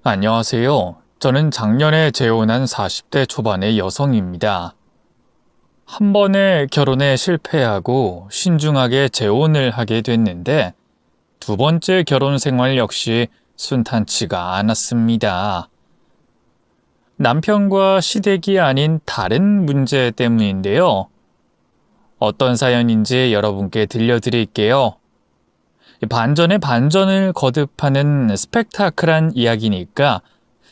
안녕하세요. 저는 작년에 재혼한 40대 초반의 여성입니다. 한 번의 결혼에 실패하고 신중하게 재혼을 하게 됐는데 두 번째 결혼 생활 역시 순탄치가 않았습니다. 남편과 시댁이 아닌 다른 문제 때문인데요. 어떤 사연인지 여러분께 들려드릴게요. 반전에 반전을 거듭하는 스펙타클한 이야기니까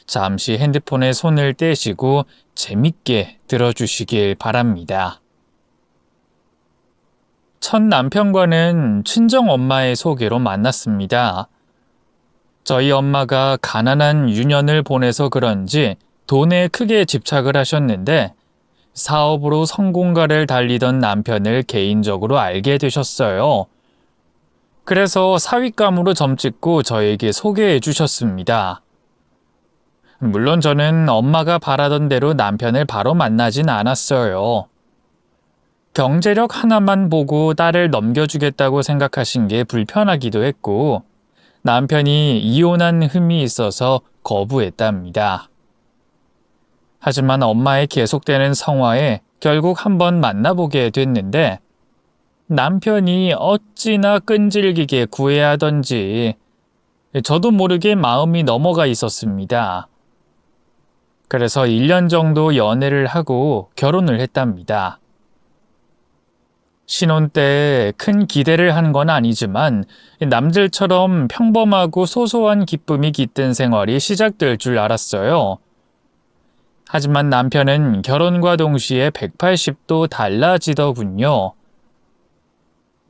잠시 핸드폰에 손을 떼시고 재밌게 들어주시길 바랍니다. 첫 남편과는 친정 엄마의 소개로 만났습니다. 저희 엄마가 가난한 유년을 보내서 그런지 돈에 크게 집착을 하셨는데 사업으로 성공가를 달리던 남편을 개인적으로 알게 되셨어요. 그래서 사윗감으로 점찍고 저에게 소개해 주셨습니다. 물론 저는 엄마가 바라던 대로 남편을 바로 만나진 않았어요. 경제력 하나만 보고 딸을 넘겨주겠다고 생각하신 게 불편하기도 했고 남편이 이혼한 흠이 있어서 거부했답니다. 하지만 엄마의 계속되는 성화에 결국 한번 만나보게 됐는데 남편이 어찌나 끈질기게 구애하던지 저도 모르게 마음이 넘어가 있었습니다. 그래서 1년 정도 연애를 하고 결혼을 했답니다. 신혼 때 큰 기대를 한 건 아니지만 남들처럼 평범하고 소소한 기쁨이 깃든 생활이 시작될 줄 알았어요. 하지만 남편은 결혼과 동시에 180도 달라지더군요.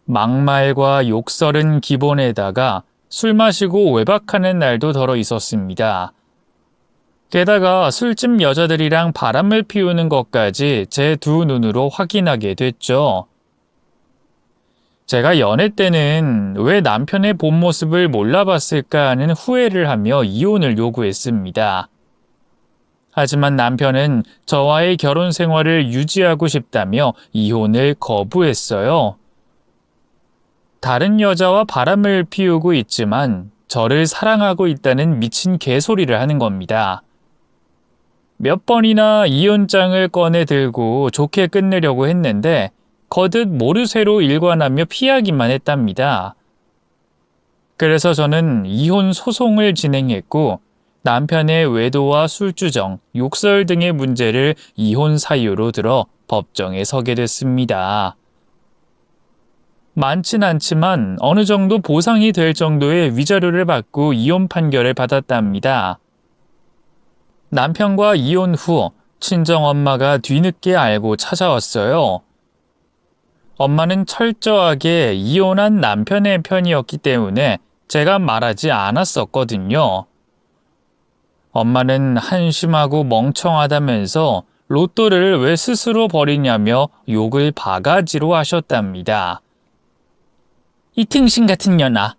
막말과 욕설은 기본에다가 술 마시고 외박하는 날도 덜어 있었습니다. 게다가 술집 여자들이랑 바람을 피우는 것까지 제 두 눈으로 확인하게 됐죠. 제가 연애 때는 왜 남편의 본 모습을 몰라봤을까 하는 후회를 하며 이혼을 요구했습니다. 하지만 남편은 저와의 결혼 생활을 유지하고 싶다며 이혼을 거부했어요. 다른 여자와 바람을 피우고 있지만 저를 사랑하고 있다는 미친 개소리를 하는 겁니다. 몇 번이나 이혼장을 꺼내 들고 좋게 끝내려고 했는데 거듭 모르쇠로 일관하며 피하기만 했답니다. 그래서 저는 이혼 소송을 진행했고 남편의 외도와 술주정, 욕설 등의 문제를 이혼 사유로 들어 법정에 서게 됐습니다. 많진 않지만 어느 정도 보상이 될 정도의 위자료를 받고 이혼 판결을 받았답니다. 남편과 이혼 후 친정엄마가 뒤늦게 알고 찾아왔어요. 엄마는 철저하게 이혼한 남편의 편이었기 때문에 제가 말하지 않았었거든요. 엄마는 한심하고 멍청하다면서 로또를 왜 스스로 버리냐며 욕을 바가지로 하셨답니다. 이 등신 같은 년아.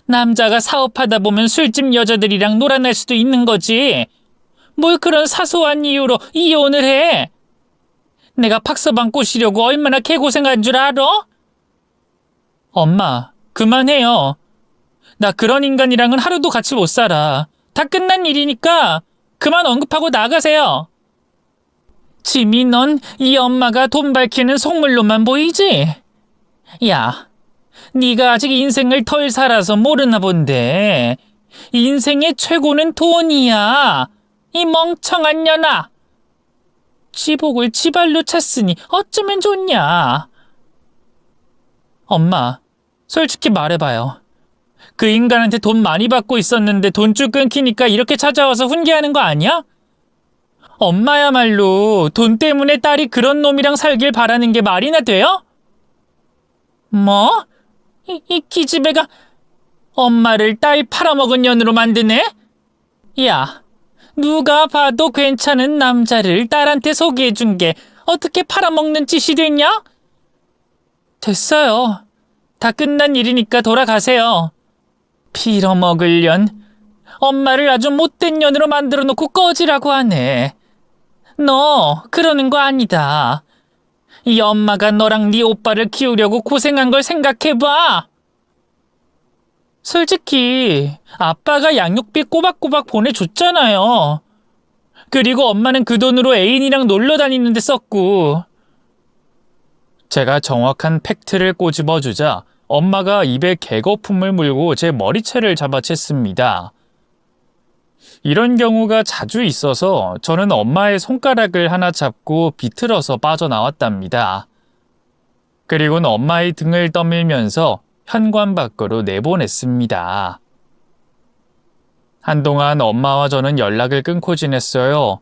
남자가 사업하다 보면 술집 여자들이랑 놀아날 수도 있는 거지. 뭘 그런 사소한 이유로 이혼을 해? 내가 박서방 꼬시려고 얼마나 개고생한 줄 알아? 엄마, 그만해요. 나 그런 인간이랑은 하루도 같이 못 살아. 다 끝난 일이니까 그만 언급하고 나가세요. 지미 넌 이 엄마가 돈 밝히는 속물로만 보이지? 야, 네가 아직 인생을 덜 살아서 모르나 본데 인생의 최고는 돈이야. 이 멍청한 년아. 지복을 지발로 찼으니 어쩌면 좋냐. 엄마, 솔직히 말해봐요. 그 인간한테 돈 많이 받고 있었는데 돈줄 끊기니까 이렇게 찾아와서 훈계하는 거 아니야? 엄마야말로 돈 때문에 딸이 그런 놈이랑 살길 바라는 게 말이나 돼요? 뭐? 이 기집애가 엄마를 딸 팔아먹은 년으로 만드네? 야, 누가 봐도 괜찮은 남자를 딸한테 소개해준 게 어떻게 팔아먹는 짓이 됐냐? 됐어요. 다 끝난 일이니까 돌아가세요. 빌어먹을 년. 엄마를 아주 못된 년으로 만들어 놓고 꺼지라고 하네. 너 그러는 거 아니다. 이 엄마가 너랑 네 오빠를 키우려고 고생한 걸 생각해봐. 솔직히 아빠가 양육비 꼬박꼬박 보내줬잖아요. 그리고 엄마는 그 돈으로 애인이랑 놀러 다니는데 썼고. 제가 정확한 팩트를 꼬집어주자 엄마가 입에 개거품을 물고 제 머리채를 잡아챘습니다. 이런 경우가 자주 있어서 저는 엄마의 손가락을 하나 잡고 비틀어서 빠져나왔답니다. 그리고는 엄마의 등을 떠밀면서 현관 밖으로 내보냈습니다. 한동안 엄마와 저는 연락을 끊고 지냈어요.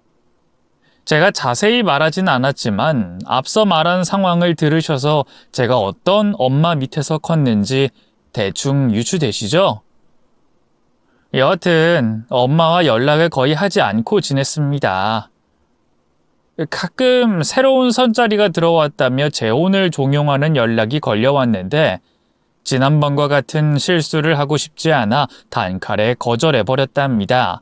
제가 자세히 말하진 않았지만 앞서 말한 상황을 들으셔서 제가 어떤 엄마 밑에서 컸는지 대충 유추되시죠? 여하튼 엄마와 연락을 거의 하지 않고 지냈습니다. 가끔 새로운 선자리가 들어왔다며 재혼을 종용하는 연락이 걸려왔는데 지난번과 같은 실수를 하고 싶지 않아 단칼에 거절해버렸답니다.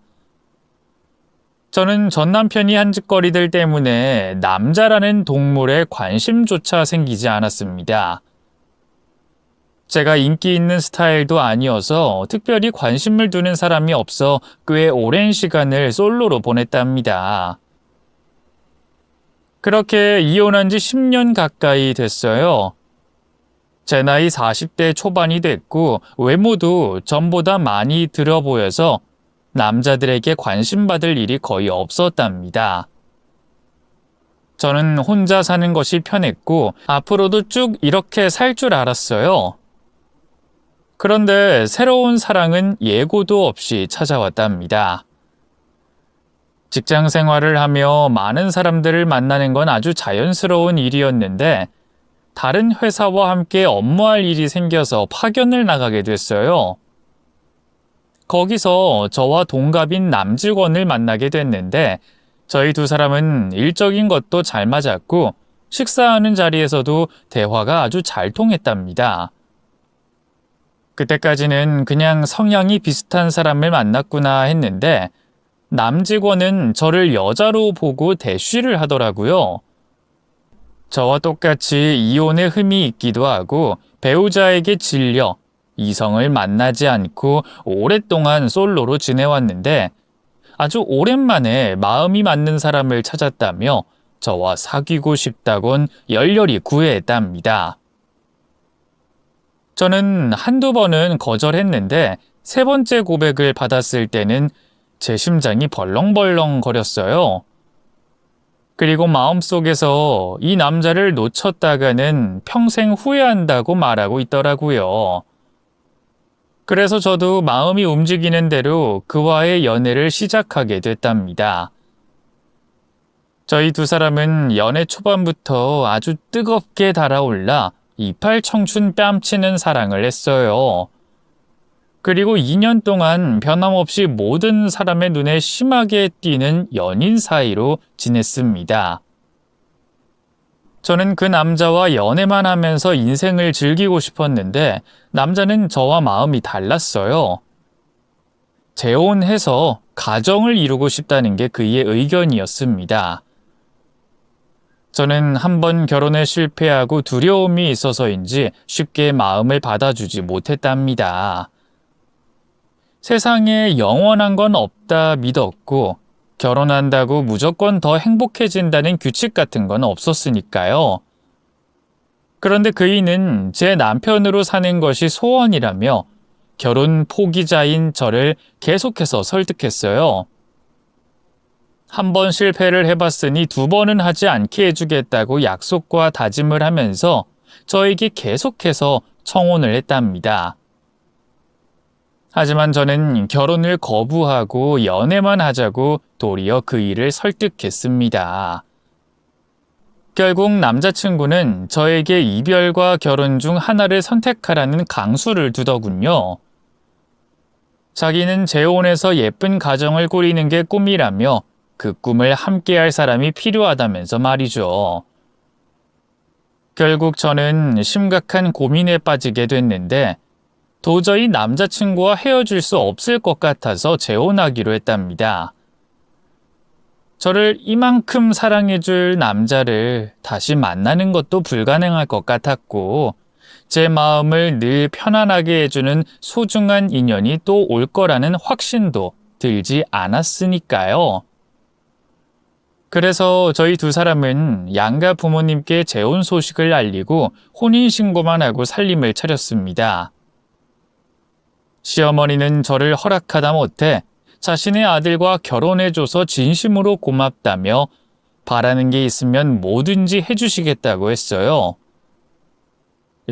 저는 전 남편이 한 짓거리들 때문에 남자라는 동물에 관심조차 생기지 않았습니다. 제가 인기 있는 스타일도 아니어서 특별히 관심을 두는 사람이 없어 꽤 오랜 시간을 솔로로 보냈답니다. 그렇게 이혼한 지 10년 가까이 됐어요. 제 나이 40대 초반이 됐고 외모도 전보다 많이 들어 보여서 남자들에게 관심받을 일이 거의 없었답니다. 저는 혼자 사는 것이 편했고 앞으로도 쭉 이렇게 살 줄 알았어요. 그런데 새로운 사랑은 예고도 없이 찾아왔답니다. 직장 생활을 하며 많은 사람들을 만나는 건 아주 자연스러운 일이었는데 다른 회사와 함께 업무할 일이 생겨서 파견을 나가게 됐어요. 거기서 저와 동갑인 남직원을 만나게 됐는데 저희 두 사람은 일적인 것도 잘 맞았고 식사하는 자리에서도 대화가 아주 잘 통했답니다. 그때까지는 그냥 성향이 비슷한 사람을 만났구나 했는데 남직원은 저를 여자로 보고 대쉬를 하더라고요. 저와 똑같이 이혼의 흠이 있기도 하고 배우자에게 질려 이성을 만나지 않고 오랫동안 솔로로 지내왔는데 아주 오랜만에 마음이 맞는 사람을 찾았다며 저와 사귀고 싶다곤 열렬히 구애했답니다. 저는 한두 번은 거절했는데 세 번째 고백을 받았을 때는 제 심장이 벌렁벌렁 거렸어요. 그리고 마음속에서 이 남자를 놓쳤다가는 평생 후회한다고 말하고 있더라고요. 그래서 저도 마음이 움직이는 대로 그와의 연애를 시작하게 됐답니다. 저희 두 사람은 연애 초반부터 아주 뜨겁게 달아올라 이팔 청춘 뺨치는 사랑을 했어요. 그리고 2년 동안 변함없이 모든 사람의 눈에 심하게 띄는 연인 사이로 지냈습니다. 저는 그 남자와 연애만 하면서 인생을 즐기고 싶었는데 남자는 저와 마음이 달랐어요. 재혼해서 가정을 이루고 싶다는 게 그의 의견이었습니다. 저는 한번 결혼에 실패하고 두려움이 있어서인지 쉽게 마음을 받아주지 못했답니다. 세상에 영원한 건 없다 믿었고 결혼한다고 무조건 더 행복해진다는 규칙 같은 건 없었으니까요. 그런데 그이는 제 남편으로 사는 것이 소원이라며 결혼 포기자인 저를 계속해서 설득했어요. 한 번 실패를 해봤으니 두 번은 하지 않게 해주겠다고 약속과 다짐을 하면서 저에게 계속해서 청혼을 했답니다. 하지만 저는 결혼을 거부하고 연애만 하자고 도리어 그 일을 설득했습니다. 결국 남자친구는 저에게 이별과 결혼 중 하나를 선택하라는 강수를 두더군요. 자기는 재혼해서 예쁜 가정을 꾸리는 게 꿈이라며 그 꿈을 함께할 사람이 필요하다면서 말이죠. 결국 저는 심각한 고민에 빠지게 됐는데 도저히 남자친구와 헤어질 수 없을 것 같아서 재혼하기로 했답니다. 저를 이만큼 사랑해줄 남자를 다시 만나는 것도 불가능할 것 같았고 제 마음을 늘 편안하게 해주는 소중한 인연이 또 올 거라는 확신도 들지 않았으니까요. 그래서 저희 두 사람은 양가 부모님께 재혼 소식을 알리고 혼인신고만 하고 살림을 차렸습니다. 시어머니는 저를 허락하다 못해 자신의 아들과 결혼해줘서 진심으로 고맙다며 바라는 게 있으면 뭐든지 해주시겠다고 했어요.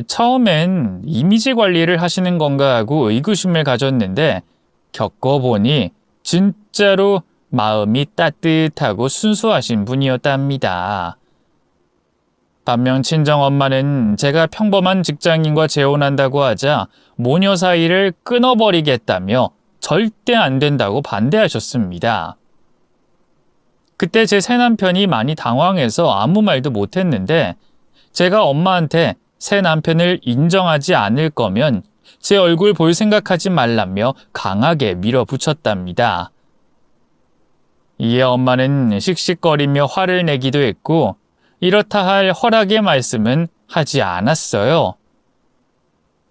처음엔 이미지 관리를 하시는 건가 하고 의구심을 가졌는데 겪어보니 진짜로 마음이 따뜻하고 순수하신 분이었답니다. 반면 친정엄마는 제가 평범한 직장인과 재혼한다고 하자 모녀 사이를 끊어버리겠다며 절대 안 된다고 반대하셨습니다. 그때 제 새남편이 많이 당황해서 아무 말도 못했는데 제가 엄마한테 새 남편을 인정하지 않을 거면 제 얼굴 볼 생각하지 말라며 강하게 밀어붙였답니다. 이에 엄마는 씩씩거리며 화를 내기도 했고 이렇다 할 허락의 말씀은 하지 않았어요.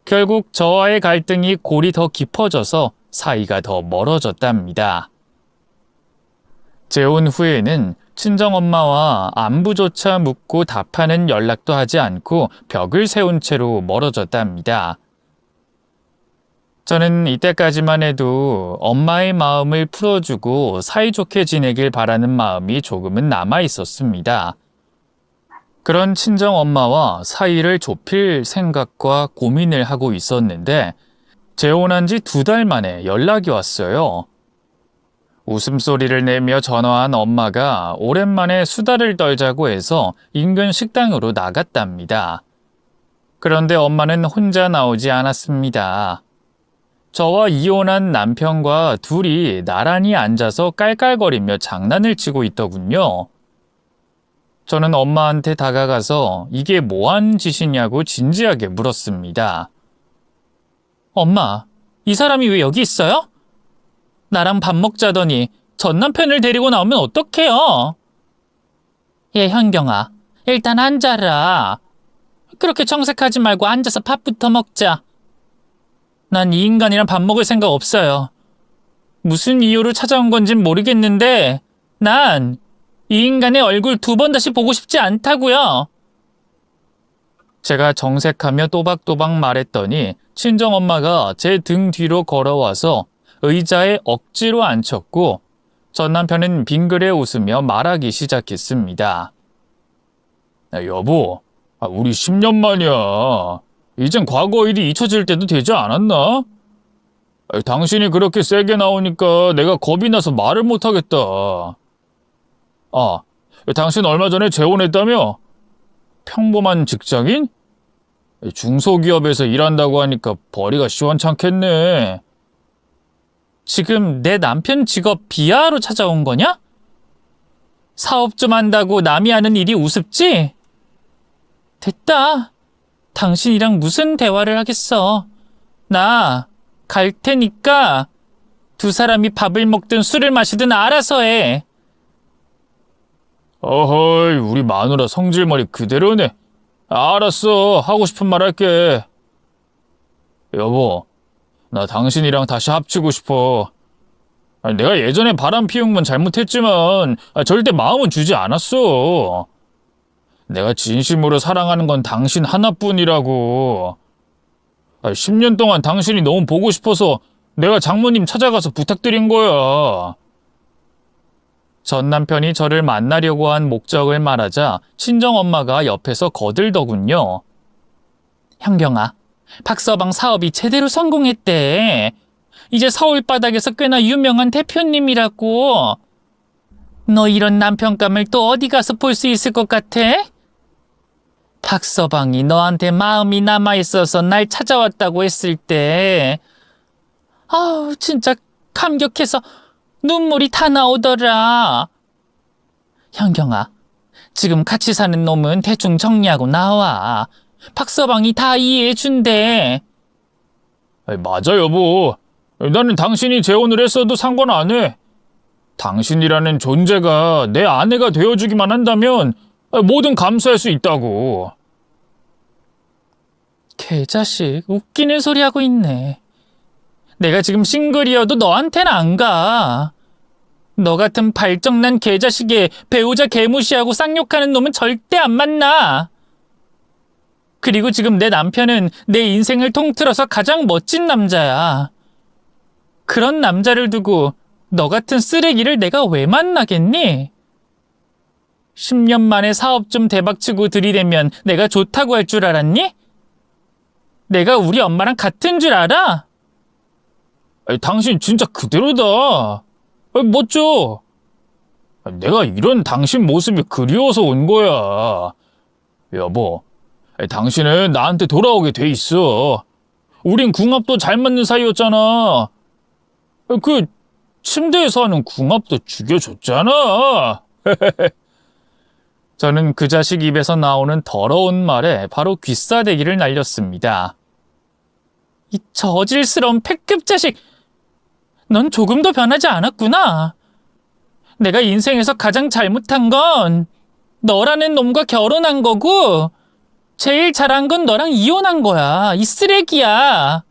결국 저와의 갈등이 골이 더 깊어져서 사이가 더 멀어졌답니다. 재혼 후에는 친정엄마와 안부조차 묻고 답하는 연락도 하지 않고 벽을 세운 채로 멀어졌답니다. 저는 이때까지만 해도 엄마의 마음을 풀어주고 사이좋게 지내길 바라는 마음이 조금은 남아 있었습니다. 그런 친정엄마와 사이를 좁힐 생각과 고민을 하고 있었는데 재혼한 지 2달 만에 연락이 왔어요. 웃음소리를 내며 전화한 엄마가 오랜만에 수다를 떨자고 해서 인근 식당으로 나갔답니다. 그런데 엄마는 혼자 나오지 않았습니다. 저와 이혼한 남편과 둘이 나란히 앉아서 깔깔거리며 장난을 치고 있더군요. 저는 엄마한테 다가가서 이게 뭐한 짓이냐고 진지하게 물었습니다. 엄마, 이 사람이 왜 여기 있어요? 나랑 밥 먹자더니 전 남편을 데리고 나오면 어떡해요? 예, 현경아, 일단 앉아라. 그렇게 정색하지 말고 앉아서 밥부터 먹자. 난 이 인간이랑 밥 먹을 생각 없어요. 무슨 이유로 찾아온 건진 모르겠는데 난 이 인간의 얼굴 2번 다시 보고 싶지 않다고요. 제가 정색하며 또박또박 말했더니 친정엄마가 제 등 뒤로 걸어와서 의자에 억지로 앉혔고 전 남편은 빙그레 웃으며 말하기 시작했습니다. 여보, 우리 10년 만이야. 이젠 과거 일이 잊혀질 때도 되지 않았나? 당신이 그렇게 세게 나오니까 내가 겁이 나서 말을 못하겠다. 당신 얼마 전에 재혼했다며? 평범한 직장인? 중소기업에서 일한다고 하니까 벌이가 시원찮겠네. 지금 내 남편 직업 비하하러 찾아온 거냐? 사업 좀 한다고 남이 하는 일이 우습지? 됐다. 당신이랑 무슨 대화를 하겠어. 나 갈 테니까 두 사람이 밥을 먹든 술을 마시든 알아서 해. 어허이, 우리 마누라 성질머리 그대로네. 알았어, 하고 싶은 말 할게. 여보, 나 당신이랑 다시 합치고 싶어. 내가 예전에 바람 피운 건 잘못했지만 절대 마음은 주지 않았어. 내가 진심으로 사랑하는 건 당신 하나뿐이라고. 10년 동안 당신이 너무 보고 싶어서 내가 장모님 찾아가서 부탁드린 거야. 전 남편이 저를 만나려고 한 목적을 말하자 친정엄마가 옆에서 거들더군요. 현경아, 박서방 사업이 제대로 성공했대. 이제 서울 바닥에서 꽤나 유명한 대표님이라고. 너 이런 남편감을 또 어디 가서 볼 수 있을 것 같아? 박서방이 너한테 마음이 남아있어서 날 찾아왔다고 했을 때 아우, 진짜 감격해서 눈물이 다 나오더라. 현경아, 지금 같이 사는 놈은 대충 정리하고 나와. 박서방이 다 이해해준대. 맞아, 여보. 나는 당신이 재혼을 했어도 상관 안 해. 당신이라는 존재가 내 아내가 되어주기만 한다면 뭐든 감수할 수 있다고. 개자식, 웃기는 소리 하고 있네. 내가 지금 싱글이어도 너한테는 안 가. 너 같은 발정난 개자식에 배우자 개무시하고 쌍욕하는 놈은 절대 안 만나. 그리고 지금 내 남편은 내 인생을 통틀어서 가장 멋진 남자야. 그런 남자를 두고 너 같은 쓰레기를 내가 왜 만나겠니? 10년 만에 사업 좀 대박치고 들이대면 내가 좋다고 할 줄 알았니? 내가 우리 엄마랑 같은 줄 알아? 당신 진짜 그대로다. 멋져. 내가 이런 당신 모습이 그리워서 온 거야. 여보, 당신은 나한테 돌아오게 돼 있어. 우린 궁합도 잘 맞는 사이였잖아. 그 침대에서 하는 궁합도 죽여줬잖아. 저는 그 자식 입에서 나오는 더러운 말에 바로 귀싸대기를 날렸습니다. 이 저질스러운 패급 자식! 넌 조금도 변하지 않았구나. 내가 인생에서 가장 잘못한 건 너라는 놈과 결혼한 거고 제일 잘한 건 너랑 이혼한 거야. 이 쓰레기야.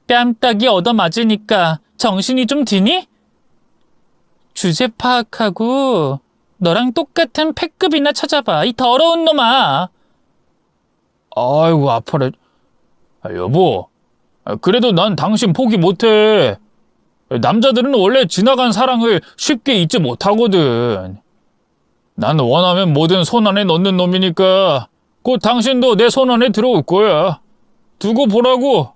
뺨따기 얻어맞으니까 정신이 좀 드니? 주제 파악하고 너랑 똑같은 패급이나 찾아봐. 이 더러운 놈아. 아이고 아파라. 여보, 그래도 난 당신 포기 못해. 남자들은 원래 지나간 사랑을 쉽게 잊지 못하거든. 난 원하면 뭐든 손 안에 넣는 놈이니까 곧 당신도 내 손 안에 들어올 거야. 두고 보라고.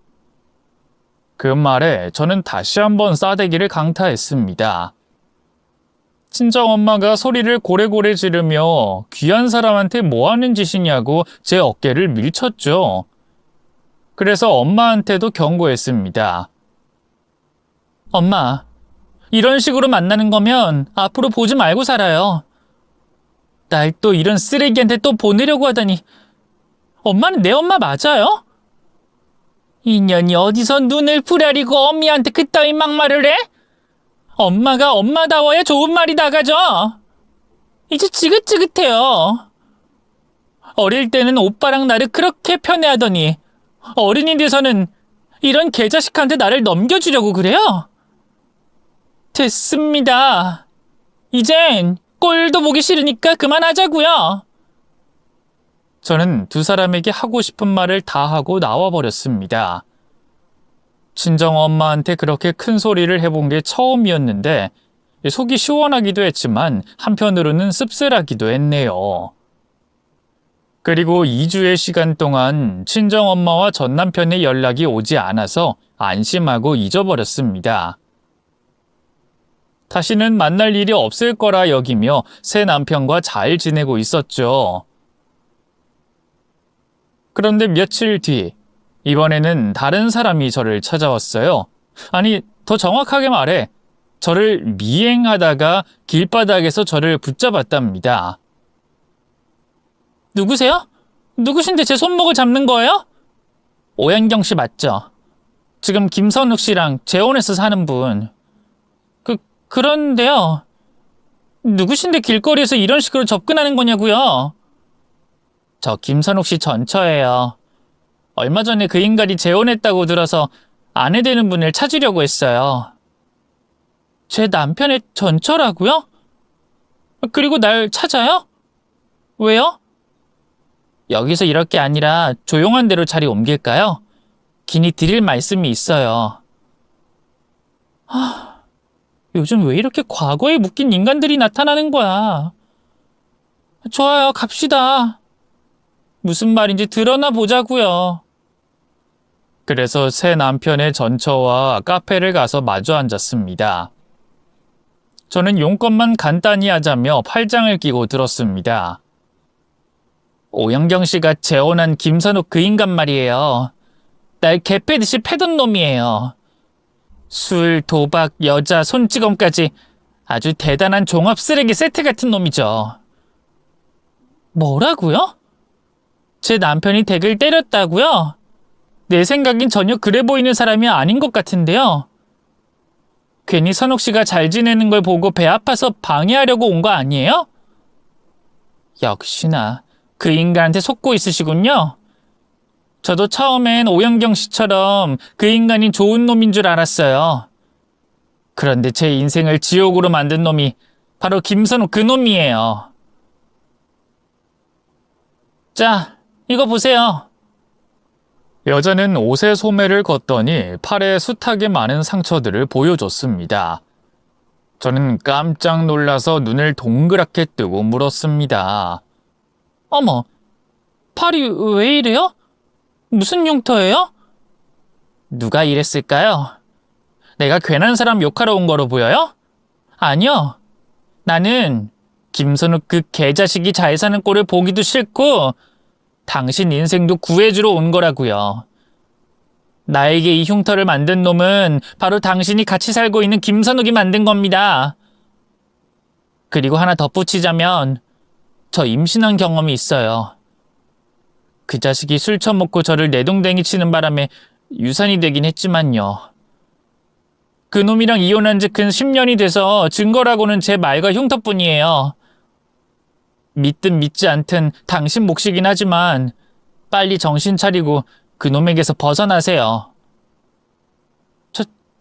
그 말에 저는 다시 한번 싸대기를 강타했습니다. 친정엄마가 소리를 고래고래 지르며 귀한 사람한테 뭐 하는 짓이냐고 제 어깨를 밀쳤죠. 그래서 엄마한테도 경고했습니다. 엄마, 이런 식으로 만나는 거면 앞으로 보지 말고 살아요. 날 또 이런 쓰레기한테 또 보내려고 하다니. 엄마는 내 엄마 맞아요? 인연이 어디서 눈을 부라리고 엄미한테 그따위 막말을 해? 엄마가 엄마다워야 좋은 말이 나가죠. 이제 지긋지긋해요. 어릴 때는 오빠랑 나를 그렇게 편애하더니 어른이 돼서는 이런 개자식한테 나를 넘겨주려고 그래요? 됐습니다. 이젠 꼴도 보기 싫으니까 그만하자고요. 저는 두 사람에게 하고 싶은 말을 다 하고 나와버렸습니다. 친정엄마한테 그렇게 큰 소리를 해본 게 처음이었는데 속이 시원하기도 했지만 한편으로는 씁쓸하기도 했네요. 그리고 2주의 시간 동안 친정엄마와 전남편의 연락이 오지 않아서 안심하고 잊어버렸습니다. 다시는 만날 일이 없을 거라 여기며 새 남편과 잘 지내고 있었죠. 그런데 며칠 뒤, 이번에는 다른 사람이 저를 찾아왔어요. 아니, 더 정확하게 말해 저를 미행하다가 길바닥에서 저를 붙잡았답니다. 누구세요? 누구신데 제 손목을 잡는 거예요? 오현경 씨 맞죠? 지금 김선욱 씨랑 재혼해서 사는 분. 그런데요. 누구신데 길거리에서 이런 식으로 접근하는 거냐고요? 저 김선욱 씨 전처예요. 얼마 전에 그 인간이 재혼했다고 들어서 아내 되는 분을 찾으려고 했어요. 제 남편의 전처라고요? 그리고 날 찾아요? 왜요? 여기서 이럴 게 아니라 조용한 데로 자리 옮길까요? 긴히 드릴 말씀이 있어요. 요즘 왜 이렇게 과거에 묶인 인간들이 나타나는 거야? 좋아요, 갑시다. 무슨 말인지 드러나 보자고요. 그래서 새 남편의 전처와 카페를 가서 마주 앉았습니다. 저는 용건만 간단히 하자며 팔짱을 끼고 들었습니다. 오영경 씨가 재혼한 김선욱 그 인간 말이에요. 날 개패듯이 패던 놈이에요. 술, 도박, 여자, 손찌검까지 아주 대단한 종합 쓰레기 세트 같은 놈이죠. 뭐라고요? 제 남편이 댁을 때렸다고요? 내 생각엔 전혀 그래 보이는 사람이 아닌 것 같은데요. 괜히 선욱 씨가 잘 지내는 걸 보고 배 아파서 방해하려고 온 거 아니에요? 역시나 그 인간한테 속고 있으시군요. 저도 처음엔 오영경 씨처럼 그 인간이 좋은 놈인 줄 알았어요. 그런데 제 인생을 지옥으로 만든 놈이 바로 김선욱 그 놈이에요. 자, 이거 보세요. 여자는 옷에 소매를 걷더니 팔에 숱하게 많은 상처들을 보여줬습니다. 저는 깜짝 놀라서 눈을 동그랗게 뜨고 물었습니다. 어머, 팔이 왜 이래요? 무슨 흉터예요? 누가 이랬을까요? 내가 괜한 사람 욕하러 온 거로 보여요? 아니요. 나는 김선욱 그 개자식이 잘 사는 꼴을 보기도 싫고 당신 인생도 구해주러 온 거라고요. 나에게 이 흉터를 만든 놈은 바로 당신이 같이 살고 있는 김선욱이 만든 겁니다. 그리고 하나 덧붙이자면 저 임신한 경험이 있어요. 그 자식이 술 처먹고 저를 내동댕이 치는 바람에 유산이 되긴 했지만요. 그놈이랑 이혼한 지 근 10년이 돼서 증거라고는 제 말과 흉터뿐이에요. 믿든 믿지 않든 당신 몫이긴 하지만 빨리 정신 차리고 그놈에게서 벗어나세요.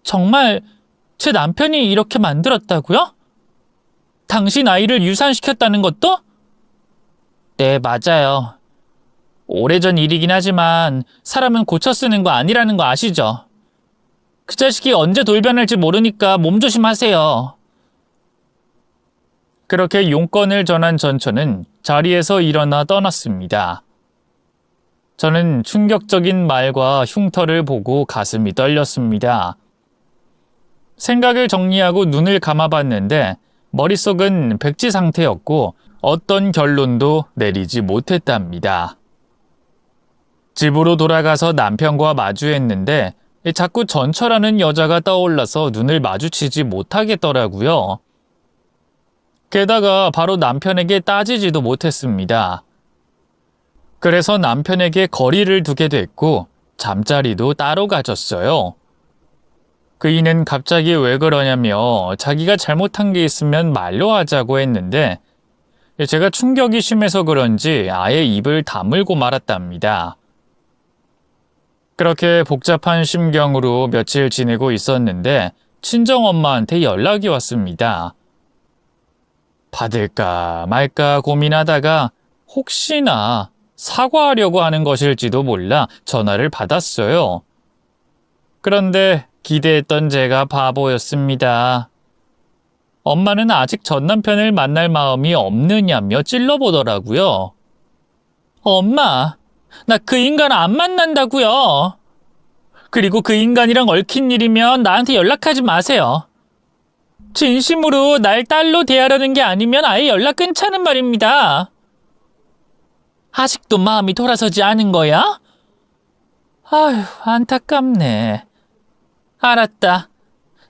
정말 제 남편이 이렇게 만들었다고요? 당신 아이를 유산시켰다는 것도? 네, 맞아요. 오래전 일이긴 하지만 사람은 고쳐 쓰는 거 아니라는 거 아시죠? 그 자식이 언제 돌변할지 모르니까 몸조심하세요. 그렇게 용건을 전한 전처는 자리에서 일어나 떠났습니다. 저는 충격적인 말과 흉터를 보고 가슴이 떨렸습니다. 생각을 정리하고 눈을 감아봤는데 머릿속은 백지 상태였고 어떤 결론도 내리지 못했답니다. 집으로 돌아가서 남편과 마주했는데 자꾸 전처라는 여자가 떠올라서 눈을 마주치지 못하겠더라고요. 게다가 바로 남편에게 따지지도 못했습니다. 그래서 남편에게 거리를 두게 됐고 잠자리도 따로 가졌어요. 그이는 갑자기 왜 그러냐며 자기가 잘못한 게 있으면 말로 하자고 했는데 제가 충격이 심해서 그런지 아예 입을 다물고 말았답니다. 그렇게 복잡한 심경으로 며칠 지내고 있었는데 친정엄마한테 연락이 왔습니다. 받을까 말까 고민하다가 혹시나 사과하려고 하는 것일지도 몰라 전화를 받았어요. 그런데 기대했던 제가 바보였습니다. 엄마는 아직 전 남편을 만날 마음이 없느냐며 찔러보더라고요. 엄마, 나 그 인간 안 만난다고요. 그리고 그 인간이랑 얽힌 일이면 나한테 연락하지 마세요. 진심으로 날 딸로 대하려는 게 아니면 아예 연락 끊자는 말입니다. 아직도 마음이 돌아서지 않은 거야? 아휴, 안타깝네. 알았다.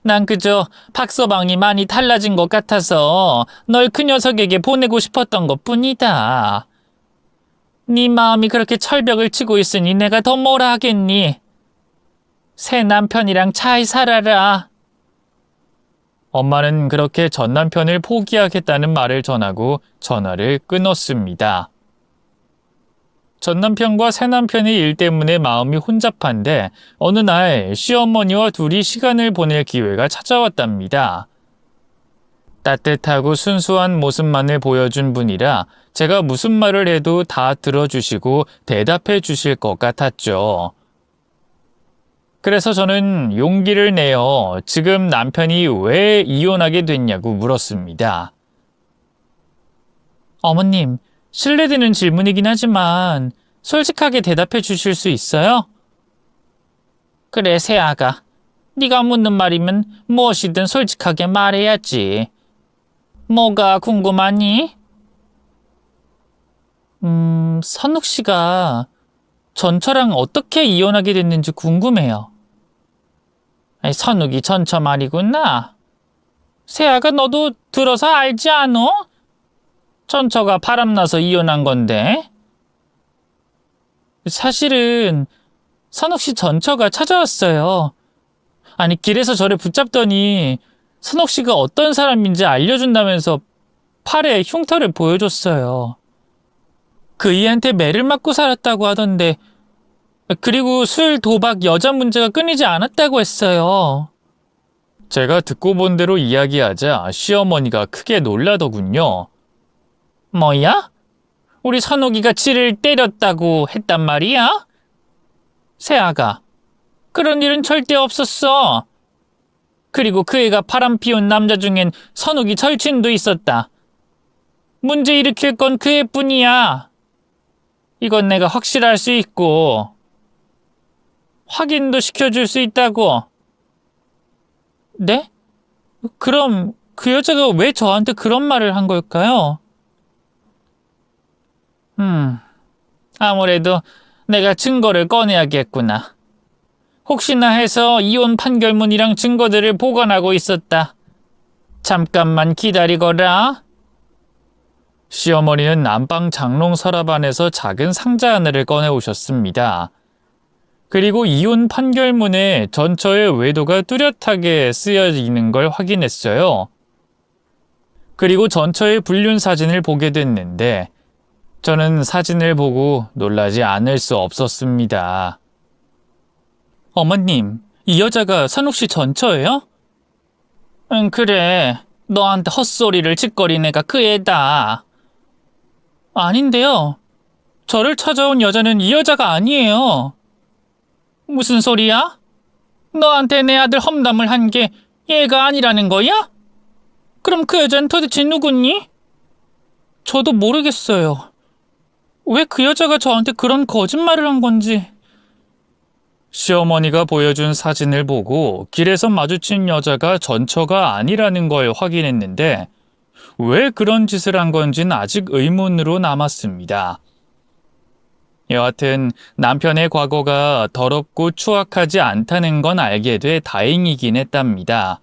난 그저 박서방이 많이 달라진 것 같아서 널 그 녀석에게 보내고 싶었던 것뿐이다. 네 마음이 그렇게 철벽을 치고 있으니 내가 더 뭐라 하겠니? 새 남편이랑 잘 살아라. 엄마는 그렇게 전 남편을 포기하겠다는 말을 전하고 전화를 끊었습니다. 전 남편과 새 남편의 일 때문에 마음이 혼잡한데 어느 날 시어머니와 둘이 시간을 보낼 기회가 찾아왔답니다. 따뜻하고 순수한 모습만을 보여준 분이라 제가 무슨 말을 해도 다 들어주시고 대답해 주실 것 같았죠. 그래서 저는 용기를 내어 지금 남편이 왜 이혼하게 됐냐고 물었습니다. 어머님, 실례되는 질문이긴 하지만 솔직하게 대답해 주실 수 있어요? 그래, 새아가. 네가 묻는 말이면 무엇이든 솔직하게 말해야지. 뭐가 궁금하니? 선욱 씨가 전처랑 어떻게 이혼하게 됐는지 궁금해요. 아니, 선욱이 전처 말이구나. 새아가 너도 들어서 알지 않어? 전처가 바람나서 이혼한 건데. 사실은 선욱 씨 전처가 찾아왔어요. 아니, 길에서 저를 붙잡더니 선욱 씨가 어떤 사람인지 알려준다면서 팔에 흉터를 보여줬어요. 그이한테 매를 맞고 살았다고 하던데 그리고 술, 도박, 여자 문제가 끊이지 않았다고 했어요. 제가 듣고 본 대로 이야기하자 시어머니가 크게 놀라더군요. 뭐야? 우리 선옥이가 지를 때렸다고 했단 말이야? 세아가, 그런 일은 절대 없었어. 그리고 그 애가 바람 피운 남자 중엔 선옥이 절친도 있었다. 문제 일으킬 건 그 애뿐이야. 이건 내가 확실할 수 있고 확인도 시켜줄 수 있다고. 네? 그럼 그 여자가 왜 저한테 그런 말을 한 걸까요? 아무래도 내가 증거를 꺼내야겠구나. 혹시나 해서 이혼 판결문이랑 증거들을 보관하고 있었다. 잠깐만 기다리거라. 시어머니는 안방 장롱 서랍 안에서 작은 상자 하나를 꺼내오셨습니다. 그리고 이혼 판결문에 전처의 외도가 뚜렷하게 쓰여 있는 걸 확인했어요. 그리고 전처의 불륜 사진을 보게 됐는데 저는 사진을 보고 놀라지 않을 수 없었습니다. 어머님, 이 여자가 선욱 씨 전처예요? 응, 그래. 너한테 헛소리를 짓거린 애가 그 애다. 아닌데요. 저를 찾아온 여자는 이 여자가 아니에요. 무슨 소리야? 너한테 내 아들 험담을 한 게 얘가 아니라는 거야? 그럼 그 여자는 도대체 누구니? 저도 모르겠어요. 왜 그 여자가 저한테 그런 거짓말을 한 건지. 시어머니가 보여준 사진을 보고 길에서 마주친 여자가 전처가 아니라는 걸 확인했는데 왜 그런 짓을 한 건지는 아직 의문으로 남았습니다. 여하튼 남편의 과거가 더럽고 추악하지 않다는 건 알게 돼 다행이긴 했답니다.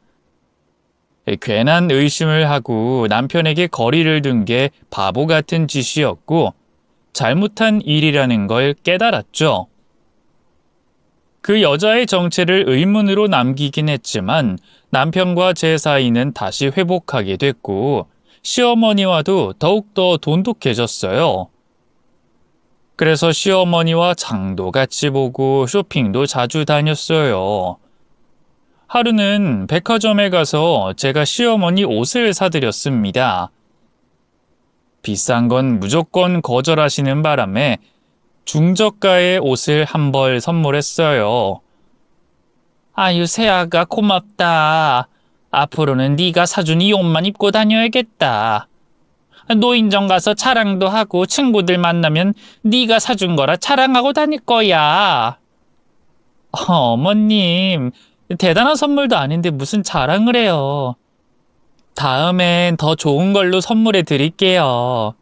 괜한 의심을 하고 남편에게 거리를 둔 게 바보 같은 짓이었고 잘못한 일이라는 걸 깨달았죠. 그 여자의 정체를 의문으로 남기긴 했지만 남편과 제 사이는 다시 회복하게 됐고 시어머니와도 더욱더 돈독해졌어요. 그래서 시어머니와 장도 같이 보고 쇼핑도 자주 다녔어요. 하루는 백화점에 가서 제가 시어머니 옷을 사드렸습니다. 비싼 건 무조건 거절하시는 바람에 중저가의 옷을 한 벌 선물했어요. 아유, 세아가 고맙다. 앞으로는 네가 사준 이 옷만 입고 다녀야겠다. 노인정 가서 자랑도 하고 친구들 만나면 네가 사준 거라 자랑하고 다닐 거야. 어머님, 대단한 선물도 아닌데 무슨 자랑을 해요. 다음엔 더 좋은 걸로 선물해 드릴게요.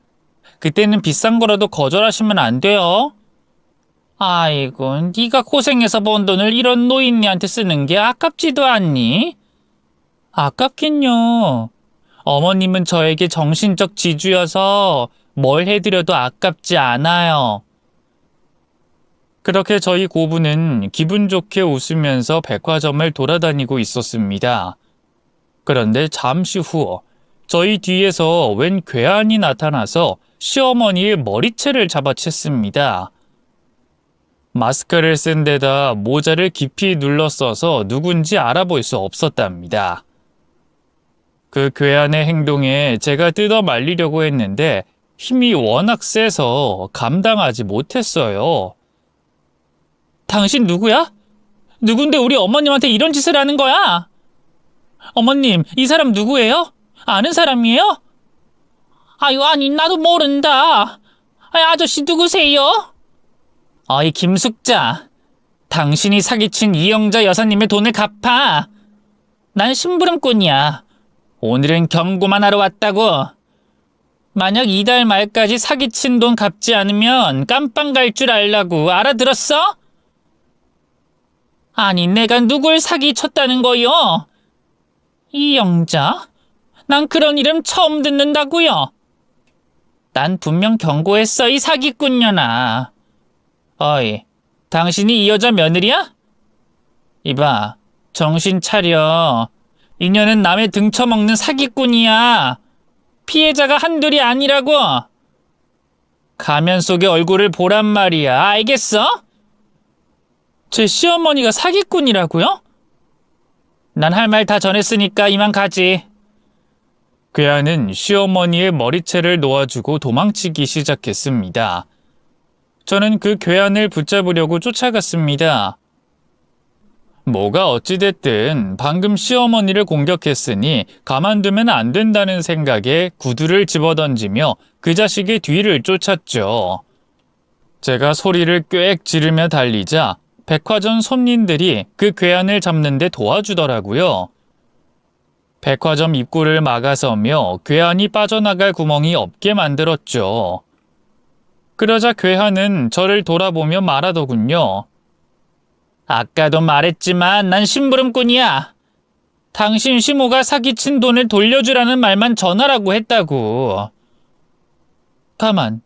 그때는 비싼 거라도 거절하시면 안 돼요. 아이고, 네가 고생해서 번 돈을 이런 노인네한테 쓰는 게 아깝지도 않니? 아깝긴요. 어머님은 저에게 정신적 지주여서 뭘 해드려도 아깝지 않아요. 그렇게 저희 고부는 기분 좋게 웃으면서 백화점을 돌아다니고 있었습니다. 그런데 잠시 후 저희 뒤에서 웬 괴한이 나타나서 시어머니의 머리채를 잡아챘습니다. 마스크를 쓴 데다 모자를 깊이 눌러 써서 누군지 알아볼 수 없었답니다. 그 괴한의 행동에 제가 뜯어 말리려고 했는데 힘이 워낙 세서 감당하지 못했어요. 당신 누구야? 누군데 우리 어머님한테 이런 짓을 하는 거야? 어머님, 이 사람 누구예요? 아는 사람이에요? 아유, 아니, 나도 모른다. 아저씨 누구세요? 어이, 김숙자. 당신이 사기친 이영자 여사님의 돈을 갚아. 난 심부름꾼이야. 오늘은 경고만 하러 왔다고. 만약 이달 말까지 사기친 돈 갚지 않으면 깜빵 갈 줄 알라고. 알아들었어? 아니, 내가 누굴 사기쳤다는 거요? 이영자? 난 그런 이름 처음 듣는다고요. 난 분명 경고했어, 이 사기꾼년아. 어이, 당신이 이 여자 며느리야? 이봐, 정신 차려. 이년은 남의 등쳐먹는 사기꾼이야. 피해자가 한둘이 아니라고. 가면 속의 얼굴을 보란 말이야. 알겠어? 제 시어머니가 사기꾼이라고요? 난 할 말 다 전했으니까 이만 가지. 괴한은 시어머니의 머리채를 놓아주고 도망치기 시작했습니다. 저는 그 괴한을 붙잡으려고 쫓아갔습니다. 뭐가 어찌됐든 방금 시어머니를 공격했으니 가만두면 안 된다는 생각에 구두를 집어던지며 그 자식의 뒤를 쫓았죠. 제가 소리를 꽥 지르며 달리자 백화점 손님들이 그 괴한을 잡는 데 도와주더라고요. 백화점 입구를 막아서며 괴한이 빠져나갈 구멍이 없게 만들었죠. 그러자 괴한은 저를 돌아보며 말하더군요. 아까도 말했지만 난 심부름꾼이야. 당신 시모가 사기친 돈을 돌려주라는 말만 전하라고 했다고. 가만,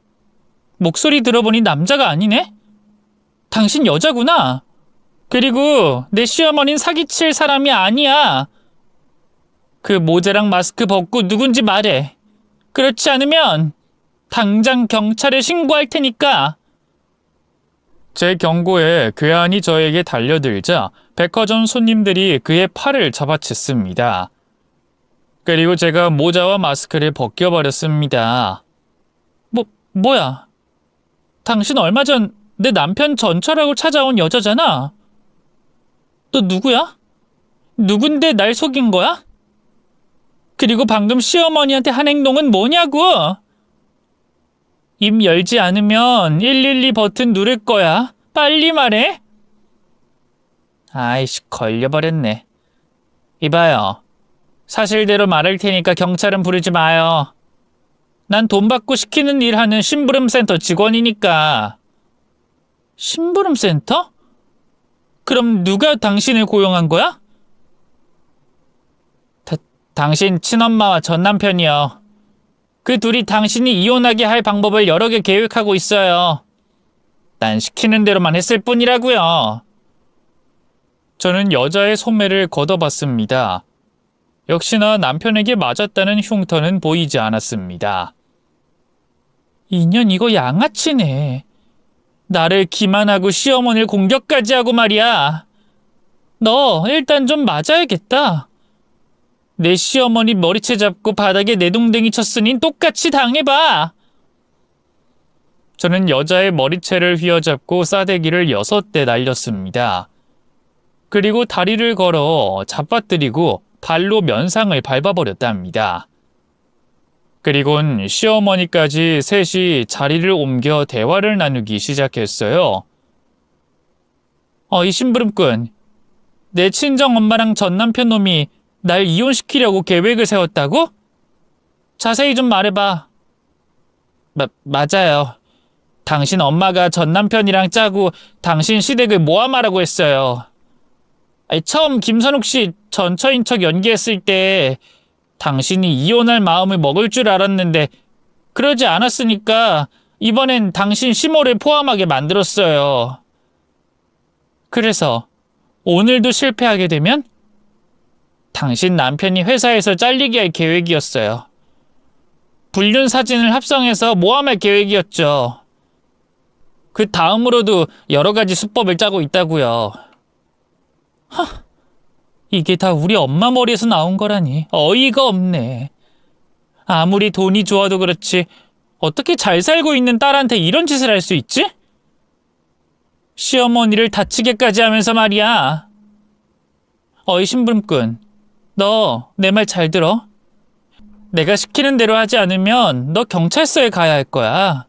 목소리 들어보니 남자가 아니네? 당신 여자구나. 그리고 내 시어머니는 사기칠 사람이 아니야. 그 모자랑 마스크 벗고 누군지 말해. 그렇지 않으면 당장 경찰에 신고할 테니까. 제 경고에 괴한이 저에게 달려들자 백화점 손님들이 그의 팔을 잡아챘습니다. 그리고 제가 모자와 마스크를 벗겨버렸습니다. 뭐야? 당신 얼마 전 내 남편 전철하고 찾아온 여자잖아. 너 누구야? 누군데 날 속인 거야? 그리고 방금 시어머니한테 한 행동은 뭐냐고? 입 열지 않으면 112 버튼 누를 거야. 빨리 말해. 아이씨, 걸려버렸네. 이봐요. 사실대로 말할 테니까 경찰은 부르지 마요. 난 돈 받고 시키는 일 하는 심부름센터 직원이니까. 심부름센터? 그럼 누가 당신을 고용한 거야? 당신 친엄마와 전남편이요. 그 둘이 당신이 이혼하게 할 방법을 여러 개 계획하고 있어요. 난 시키는 대로만 했을 뿐이라고요. 저는 여자의 소매를 걷어봤습니다. 역시나 남편에게 맞았다는 흉터는 보이지 않았습니다. 인연 이거 양아치네. 나를 기만하고 시어머니를 공격까지 하고 말이야. 너 일단 좀 맞아야겠다. 내 시어머니 머리채 잡고 바닥에 내동댕이 쳤으니 똑같이 당해봐. 저는 여자의 머리채를 휘어잡고 싸대기를 6대 날렸습니다. 그리고 다리를 걸어 잡아뜨리고 발로 면상을 밟아버렸답니다. 그리곤 시어머니까지 셋이 자리를 옮겨 대화를 나누기 시작했어요. 이 심부름꾼, 내 친정엄마랑 전남편 놈이 날 이혼시키려고 계획을 세웠다고? 자세히 좀 말해봐. 맞아요. 당신 엄마가 전남편이랑 짜고 당신 시댁을 모함하라고 했어요. 처음 김선욱 씨 전처인 척 연기했을 때 당신이 이혼할 마음을 먹을 줄 알았는데 그러지 않았으니까 이번엔 당신 시모를 포함하게 만들었어요. 그래서 오늘도 실패하게 되면 당신 남편이 회사에서 잘리게 할 계획이었어요. 불륜 사진을 합성해서 모함할 계획이었죠. 그 다음으로도 여러 가지 수법을 짜고 있다고요. 이게 다 우리 엄마 머리에서 나온 거라니 어이가 없네. 아무리 돈이 좋아도 그렇지 어떻게 잘 살고 있는 딸한테 이런 짓을 할 수 있지? 시어머니를 다치게까지 하면서 말이야. 어이 심부름꾼, 너 내 말 잘 들어. 내가 시키는 대로 하지 않으면 너 경찰서에 가야 할 거야.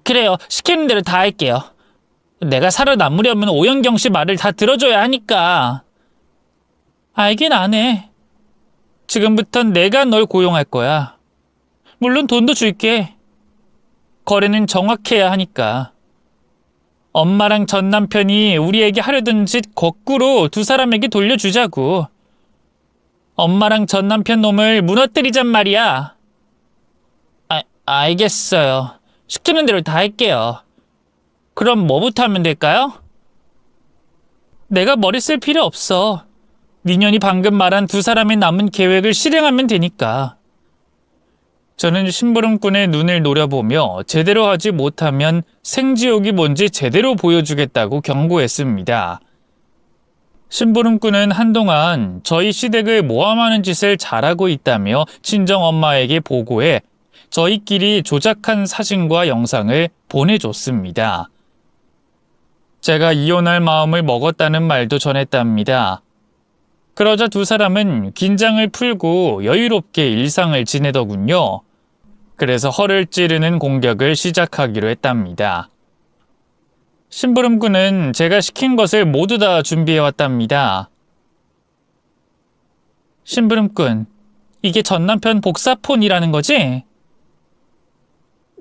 그래요, 시키는 대로 다 할게요. 내가 살아남으려면 오연경 씨 말을 다 들어줘야 하니까. 알긴 안 해. 지금부턴 내가 널 고용할 거야. 물론 돈도 줄게. 거래는 정확해야 하니까. 엄마랑 전 남편이 우리에게 하려던 짓 거꾸로 두 사람에게 돌려주자고. 엄마랑 전 남편 놈을 무너뜨리잔 말이야. 알겠어요. 시키는 대로 다 할게요. 그럼 뭐부터 하면 될까요? 내가 머리 쓸 필요 없어. 니년이 방금 말한 두 사람의 남은 계획을 실행하면 되니까. 저는 심부름꾼의 눈을 노려보며 제대로 하지 못하면 생지옥이 뭔지 제대로 보여주겠다고 경고했습니다. 심부름꾼은 한동안 저희 시댁을 모함하는 짓을 잘하고 있다며 친정엄마에게 보고해 저희끼리 조작한 사진과 영상을 보내줬습니다. 제가 이혼할 마음을 먹었다는 말도 전했답니다. 그러자 두 사람은 긴장을 풀고 여유롭게 일상을 지내더군요. 그래서 허를 찌르는 공격을 시작하기로 했답니다. 심부름꾼은 제가 시킨 것을 모두 다 준비해왔답니다. 심부름꾼, 이게 전 남편 복사폰이라는 거지?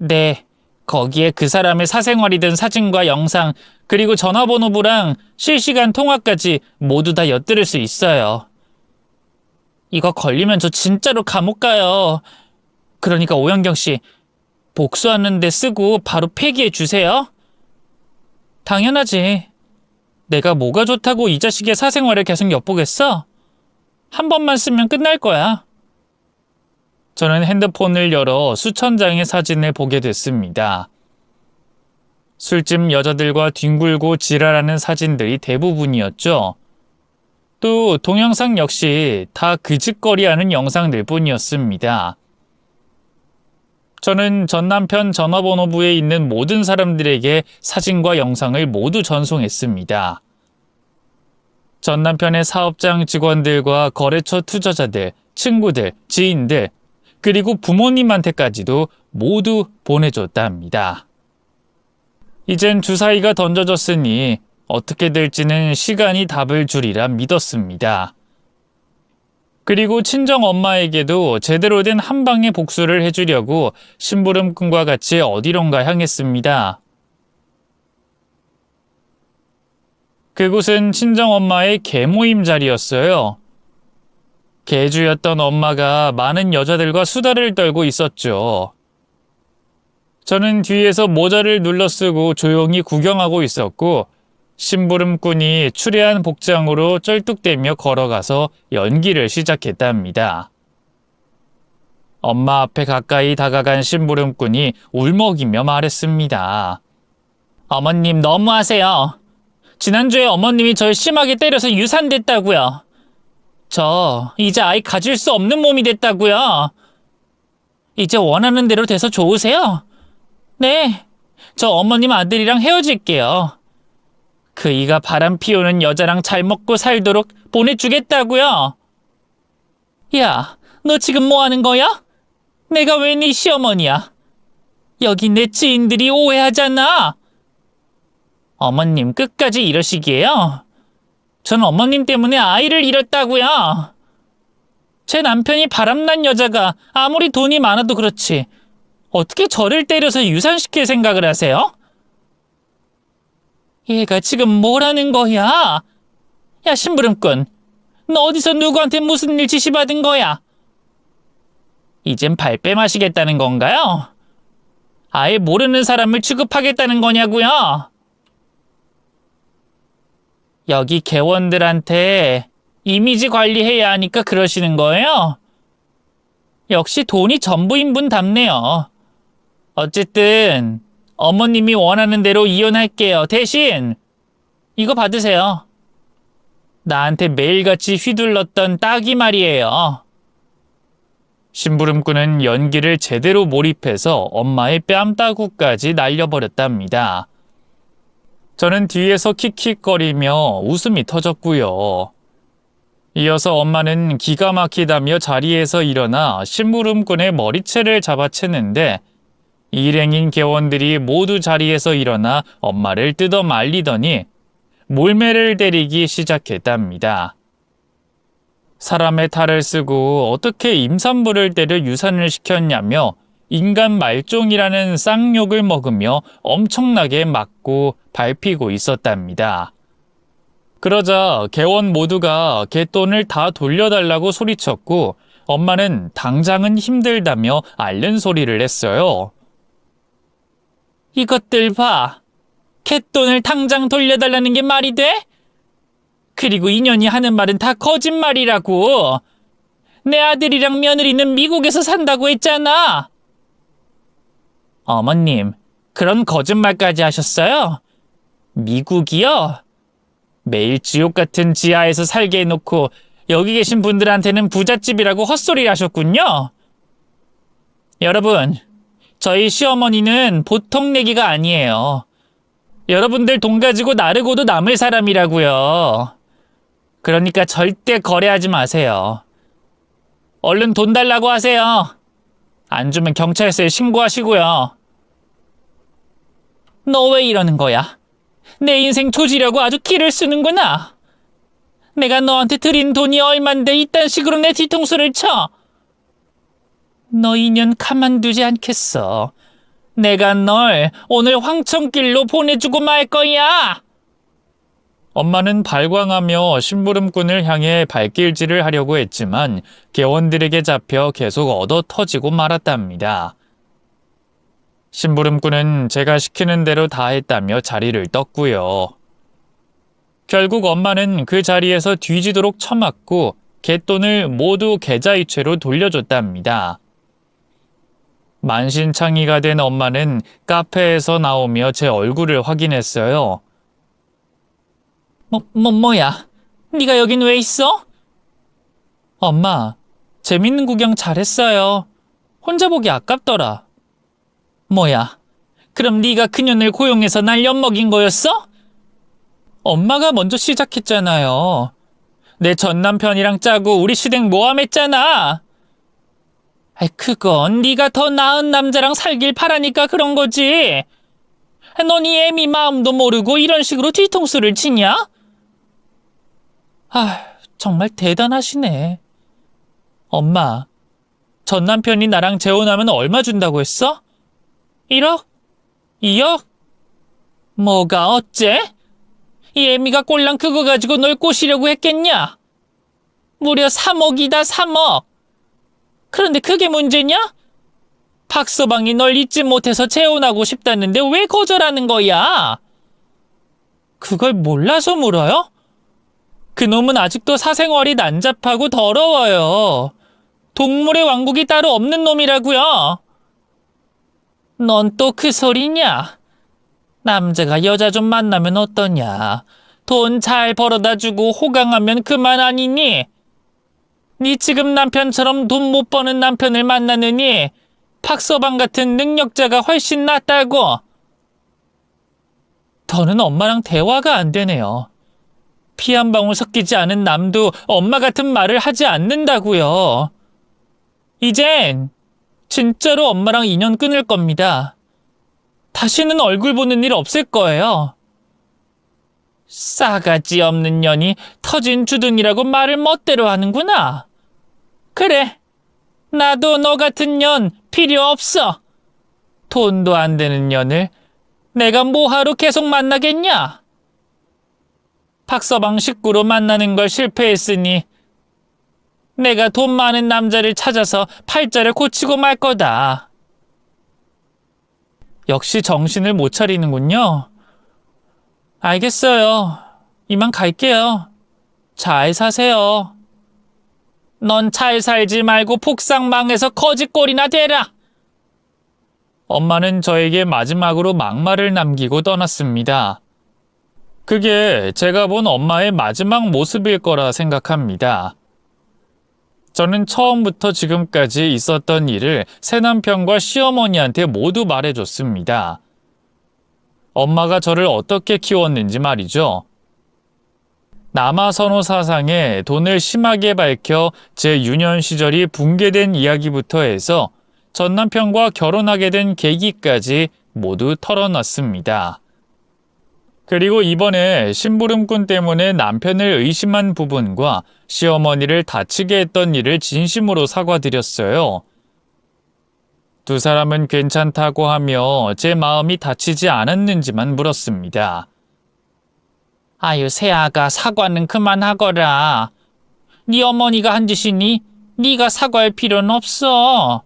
네, 거기에 그 사람의 사생활이든 사진과 영상, 그리고 전화번호부랑 실시간 통화까지 모두 다 엿들을 수 있어요. 이거 걸리면 저 진짜로 감옥 가요. 그러니까 오영경 씨, 복수하는데 쓰고 바로 폐기해 주세요. 당연하지. 내가 뭐가 좋다고 이 자식의 사생활을 계속 엿보겠어? 한 번만 쓰면 끝날 거야. 저는 핸드폰을 열어 수천 장의 사진을 보게 됐습니다. 술집 여자들과 뒹굴고 지랄하는 사진들이 대부분이었죠. 또 동영상 역시 다 그짓거리하는 영상들 뿐이었습니다. 저는 전 남편 전화번호부에 있는 모든 사람들에게 사진과 영상을 모두 전송했습니다. 전 남편의 사업장 직원들과 거래처 투자자들, 친구들, 지인들, 그리고 부모님한테까지도 모두 보내줬다 합니다. 이젠 주사위가 던져졌으니 어떻게 될지는 시간이 답을 주리라 믿었습니다. 그리고 친정엄마에게도 제대로 된 한 방의 복수를 해주려고 심부름꾼과 같이 어디론가 향했습니다. 그곳은 친정엄마의 개모임 자리였어요. 개주였던 엄마가 많은 여자들과 수다를 떨고 있었죠. 저는 뒤에서 모자를 눌러쓰고 조용히 구경하고 있었고 심부름꾼이 추레한 복장으로 쩔뚝대며 걸어가서 연기를 시작했답니다. 엄마 앞에 가까이 다가간 심부름꾼이 울먹이며 말했습니다. 어머님 너무하세요. 지난주에 어머님이 절 심하게 때려서 유산됐다고요. 저 이제 아이 가질 수 없는 몸이 됐다고요. 이제 원하는 대로 돼서 좋으세요? 네, 저 어머님 아들이랑 헤어질게요. 그 이가 바람 피우는 여자랑 잘 먹고 살도록 보내주겠다고요. 야, 너 지금 뭐 하는 거야? 내가 왜 네 시어머니야? 여기 내 지인들이 오해하잖아. 어머님 끝까지 이러시기에요? 전 어머님 때문에 아이를 잃었다고요. 제 남편이 바람난 여자가 아무리 돈이 많아도 그렇지 어떻게 저를 때려서 유산시킬 생각을 하세요? 얘가 지금 뭐라는 거야? 야, 심부름꾼, 너 어디서 누구한테 무슨 일 지시받은 거야? 이젠 발뺌하시겠다는 건가요? 아예 모르는 사람을 취급하겠다는 거냐고요? 여기 개원들한테 이미지 관리해야 하니까 그러시는 거예요? 역시 돈이 전부인 분 답네요. 어쨌든 어머님이 원하는 대로 이혼할게요. 대신 이거 받으세요. 나한테 매일같이 휘둘렀던 딱이 말이에요. 심부름꾼은 연기를 제대로 몰입해서 엄마의 뺨따구까지 날려버렸답니다. 저는 뒤에서 킥킥거리며 웃음이 터졌고요. 이어서 엄마는 기가 막히다며 자리에서 일어나 심부름꾼의 머리채를 잡아챘는데 일행인 개원들이 모두 자리에서 일어나 엄마를 뜯어 말리더니 몰매를 때리기 시작했답니다. 사람의 탈을 쓰고 어떻게 임산부를 때려 유산을 시켰냐며 인간 말종이라는 쌍욕을 먹으며 엄청나게 맞고 밟히고 있었답니다. 그러자 개원 모두가 개돈을 다 돌려달라고 소리쳤고 엄마는 당장은 힘들다며 앓는 소리를 했어요. 이것들 봐. 갯돈을 당장 돌려달라는 게 말이 돼? 그리고 인연이 하는 말은 다 거짓말이라고. 내 아들이랑 며느리는 미국에서 산다고 했잖아. 어머님, 그런 거짓말까지 하셨어요? 미국이요? 매일 지옥 같은 지하에서 살게 해놓고 여기 계신 분들한테는 부잣집이라고 헛소리 하셨군요. 여러분, 저희 시어머니는 보통 내기가 아니에요. 여러분들 돈 가지고 나르고도 남을 사람이라고요. 그러니까 절대 거래하지 마세요. 얼른 돈 달라고 하세요. 안 주면 경찰서에 신고하시고요. 너 왜 이러는 거야? 내 인생 조지려고 아주 기를 쓰는구나. 내가 너한테 드린 돈이 얼만데 이딴 식으로 내 뒤통수를 쳐. 너 인연 가만두지 않겠어. 내가 널 오늘 황천길로 보내주고 말 거야. 엄마는 발광하며 심부름꾼을 향해 발길질을 하려고 했지만 개원들에게 잡혀 계속 얻어 터지고 말았답니다. 심부름꾼은 제가 시키는 대로 다 했다며 자리를 떴고요. 결국 엄마는 그 자리에서 뒤지도록 처맞고 갯돈을 모두 계좌이체로 돌려줬답니다. 만신창이가 된 엄마는 카페에서 나오며 제 얼굴을 확인했어요. 뭐야? 네가 여긴 왜 있어? 엄마, 재밌는 구경 잘했어요. 혼자 보기 아깝더라. 뭐야? 그럼 네가 그년을 고용해서 날 엿먹인 거였어? 엄마가 먼저 시작했잖아요. 내 전 남편이랑 짜고 우리 시댁 모함했잖아. 그건 네가 더 나은 남자랑 살길 바라니까 그런 거지. 넌 이 애미 마음도 모르고 이런 식으로 뒤통수를 치냐? 정말 대단하시네. 엄마, 전 남편이 나랑 재혼하면 얼마 준다고 했어? 1억? 2억? 뭐가 어째? 이 애미가 꼴랑 그거 가지고 널 꼬시려고 했겠냐? 무려 3억이다, 3억. 그런데 그게 문제냐? 박서방이 널 잊지 못해서 재혼하고 싶다는데 왜 거절하는 거야? 그걸 몰라서 물어요? 그놈은 아직도 사생활이 난잡하고 더러워요. 동물의 왕국이 따로 없는 놈이라고요. 넌 또 그 소리냐? 남자가 여자 좀 만나면 어떠냐? 돈 잘 벌어다 주고 호강하면 그만 아니니? 네 지금 남편처럼 돈 못 버는 남편을 만나느니 박서방 같은 능력자가 훨씬 낫다고. 더는 엄마랑 대화가 안 되네요. 피 한 방울 섞이지 않은 남도 엄마 같은 말을 하지 않는다고요. 이젠 진짜로 엄마랑 인연 끊을 겁니다. 다시는 얼굴 보는 일 없을 거예요. 싸가지 없는 년이 터진 주둥이라고 말을 멋대로 하는구나. 그래, 나도 너 같은 년 필요 없어. 돈도 안 되는 년을 내가 뭐하러 계속 만나겠냐? 박서방 식구로 만나는 걸 실패했으니 내가 돈 많은 남자를 찾아서 팔자를 고치고 말 거다. 역시 정신을 못 차리는군요. 알겠어요. 이만 갈게요. 잘 사세요. 넌 잘 살지 말고 폭삭망해서 거지꼴이나 되라. 엄마는 저에게 마지막으로 막말을 남기고 떠났습니다. 그게 제가 본 엄마의 마지막 모습일 거라 생각합니다. 저는 처음부터 지금까지 있었던 일을 새남편과 시어머니한테 모두 말해줬습니다. 엄마가 저를 어떻게 키웠는지 말이죠. 남아선호 사상에 돈을 심하게 밝혀 제 유년 시절이 붕괴된 이야기부터 해서 전 남편과 결혼하게 된 계기까지 모두 털어놨습니다. 그리고 이번에 심부름꾼 때문에 남편을 의심한 부분과 시어머니를 다치게 했던 일을 진심으로 사과드렸어요. 두 사람은 괜찮다고 하며 제 마음이 다치지 않았는지만 물었습니다. 아유, 새아가 사과는 그만하거라. 네 어머니가 한 짓이니 네가 사과할 필요는 없어.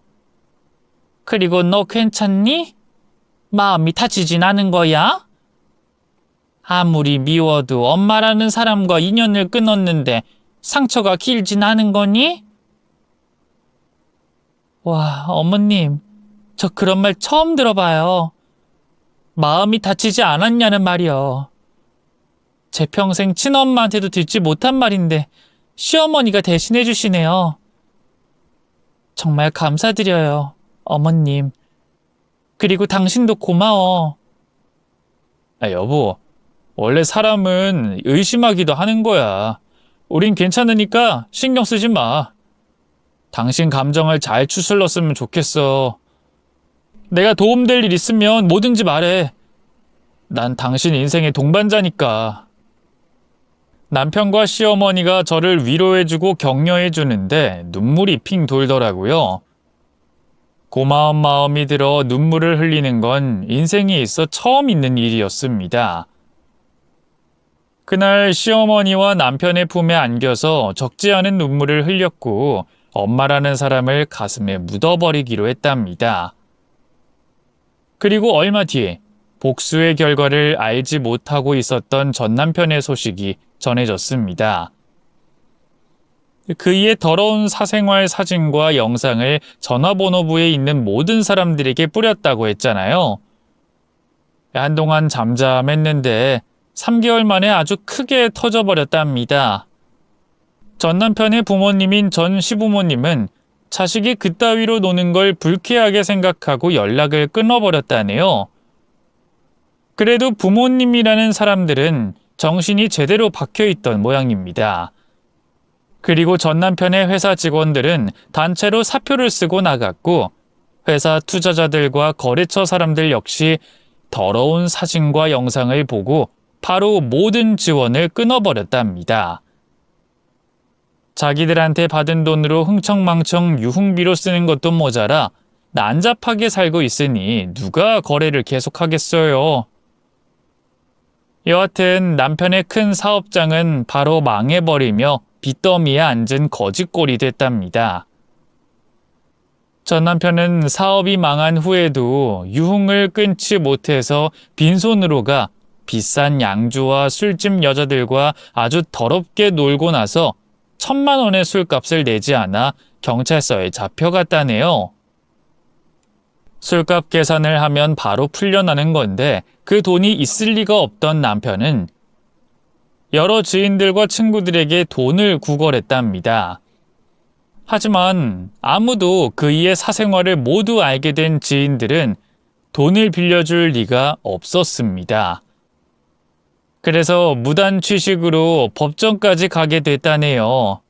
그리고 너 괜찮니? 마음이 다치진 않은 거야? 아무리 미워도 엄마라는 사람과 인연을 끊었는데 상처가 길진 않은 거니? 와, 어머님, 저 그런 말 처음 들어봐요. 마음이 다치지 않았냐는 말이요. 제 평생 친엄마한테도 듣지 못한 말인데 시어머니가 대신해 주시네요. 정말 감사드려요, 어머님. 그리고 당신도 고마워. 여보, 원래 사람은 의심하기도 하는 거야. 우린 괜찮으니까 신경 쓰지 마. 당신 감정을 잘 추슬렀으면 좋겠어. 내가 도움될 일 있으면 뭐든지 말해. 난 당신 인생의 동반자니까. 남편과 시어머니가 저를 위로해주고 격려해주는데 눈물이 핑 돌더라고요. 고마운 마음이 들어 눈물을 흘리는 건 인생에 있어 처음 있는 일이었습니다. 그날 시어머니와 남편의 품에 안겨서 적지 않은 눈물을 흘렸고 엄마라는 사람을 가슴에 묻어버리기로 했답니다. 그리고 얼마 뒤에 복수의 결과를 알지 못하고 있었던 전 남편의 소식이 전해졌습니다. 그의 더러운 사생활 사진과 영상을 전화번호부에 있는 모든 사람들에게 뿌렸다고 했잖아요. 한동안 잠잠했는데 3개월 만에 아주 크게 터져버렸답니다. 전 남편의 부모님인 전 시부모님은 자식이 그따위로 노는 걸 불쾌하게 생각하고 연락을 끊어버렸다네요. 그래도 부모님이라는 사람들은 정신이 제대로 박혀있던 모양입니다. 그리고 전 남편의 회사 직원들은 단체로 사표를 쓰고 나갔고 회사 투자자들과 거래처 사람들 역시 더러운 사진과 영상을 보고 바로 모든 지원을 끊어버렸답니다. 자기들한테 받은 돈으로 흥청망청 유흥비로 쓰는 것도 모자라 난잡하게 살고 있으니 누가 거래를 계속하겠어요. 여하튼 남편의 큰 사업장은 바로 망해버리며 빚더미에 앉은 거지꼴이 됐답니다. 전 남편은 사업이 망한 후에도 유흥을 끊지 못해서 빈손으로 가 비싼 양주와 술집 여자들과 아주 더럽게 놀고 나서 1,000만 원의 술값을 내지 않아 경찰서에 잡혀갔다네요. 술값 계산을 하면 바로 풀려나는 건데 그 돈이 있을 리가 없던 남편은 여러 지인들과 친구들에게 돈을 구걸했답니다. 하지만 아무도 그이의 사생활을 모두 알게 된 지인들은 돈을 빌려줄 리가 없었습니다. 그래서 무단 취식으로 법정까지 가게 됐다네요.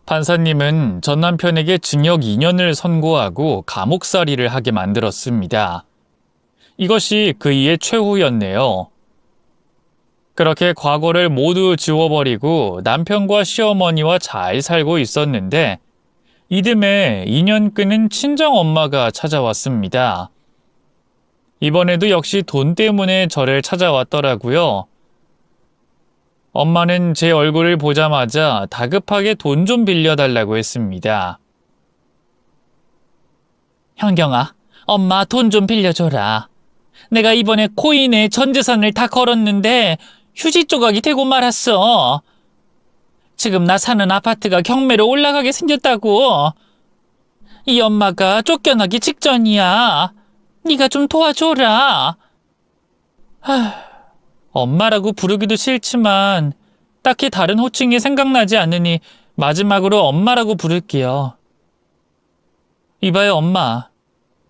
판사님은 전 남편에게 징역 2년을 선고하고 감옥살이를 하게 만들었습니다. 이것이 그이의 최후였네요. 그렇게 과거를 모두 지워버리고 남편과 시어머니와 잘 살고 있었는데 이듬해 인연 끄는 친정엄마가 찾아왔습니다. 이번에도 역시 돈 때문에 저를 찾아왔더라고요. 엄마는 제 얼굴을 보자마자 다급하게 돈 좀 빌려달라고 했습니다. 현경아, 엄마 돈 좀 빌려줘라. 내가 이번에 코인에 전 재산을 다 걸었는데 휴지 조각이 되고 말았어. 지금 나 사는 아파트가 경매로 올라가게 생겼다고. 이 엄마가 쫓겨나기 직전이야. 네가 좀 도와줘라. 엄마라고 부르기도 싫지만 딱히 다른 호칭이 생각나지 않으니 마지막으로 엄마라고 부를게요. 이봐요, 엄마.